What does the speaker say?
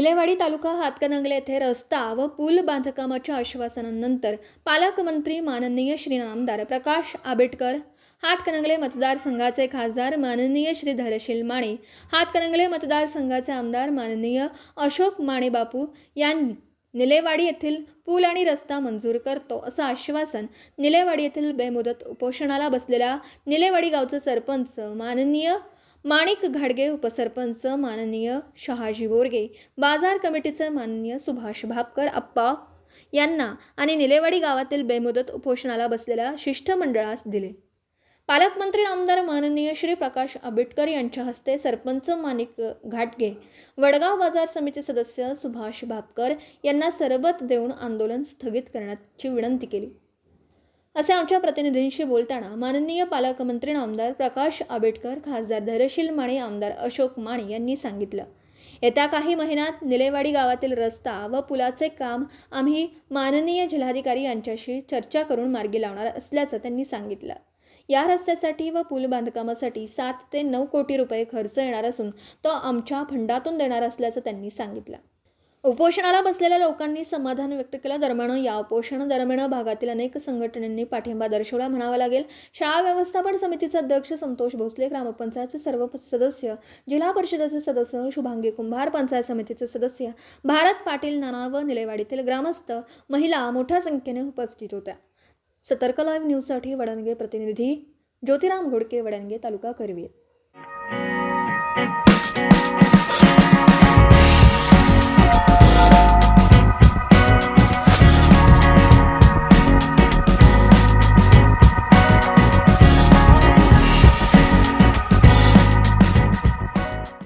निलेवाडी तालुका हातकणंगले येथे रस्ता व पूल बांधकामाच्या आश्वासनानंतर पालकमंत्री माननीय श्री नामदार प्रकाश आंबेडकर, हातकणंगले मतदारसंघाचे खासदार माननीय श्री धैर्यशील माने, हातकणंगले मतदारसंघाचे आमदार माननीय अशोक माने बापू यांनी निलेवाडी येथील पूल आणि रस्ता मंजूर करतो असं आश्वासन निलेवाडी येथील बेमुदत उपोषणाला बसलेल्या निलेवाडी गावचे सरपंच माननीय माणिक घाडगे, उपसरपंच माननीय शहाजी बोरगे, बाजार कमिटीचे माननीय सुभाष भापकर आप्पा यांना आणि निलेवाडी गावातील बेमुदत उपोषणाला बसलेल्या शिष्टमंडळास दिले. पालकमंत्री आमदार माननीय श्री प्रकाश आंबेडकर यांच्या हस्ते सरपंच माणिक घाटगे, वडगाव बाजार समिती सदस्य सुभाष भापकर यांना सरबत देऊन आंदोलन स्थगित करण्याची विनंती केली, असे आमच्या प्रतिनिधींशी बोलताना माननीय पालकमंत्री आमदार प्रकाश आंबेडकर, खासदार धैर्यशील माने, आमदार अशोक माने यांनी सांगितलं. येत्या काही महिन्यात निलेवाडी गावातील रस्ता व पुलाचे काम आम्ही माननीय जिल्हाधिकारी यांच्याशी चर्चा करून मार्गी लावणार असल्याचं त्यांनी सांगितलं. या रस्त्यासाठी व पूल बांधकामासाठी 7 ते 9 कोटी रुपये खर्च येणार असून तो आमच्या फंडातून देणार असल्याचं त्यांनी सांगितलं. उपोषणाला बसलेल्या लोकांनी समाधान व्यक्त केलं. दरम्यान या उपोषण दरम्यान भागातील अनेक संघटनांनी पाठिंबा दर्शवला म्हणावा लागेल. शाळा व्यवस्थापन समितीचे अध्यक्ष संतोष भोसले, ग्रामपंचायतचे सर्व सदस्य, जिल्हा परिषदेचे सदस्य शुभांगी कुंभार, पंचायत समितीचे सदस्य भारत पाटील, नाना व निलेवाडीतील ग्रामस्थ, महिला मोठ्या संख्येने उपस्थित होत्या. सतर्क लाईव्ह न्यूजसाठी वडणगे प्रतिनिधी ज्योतिराम घोडके, वडणगे, तालुका करवीर.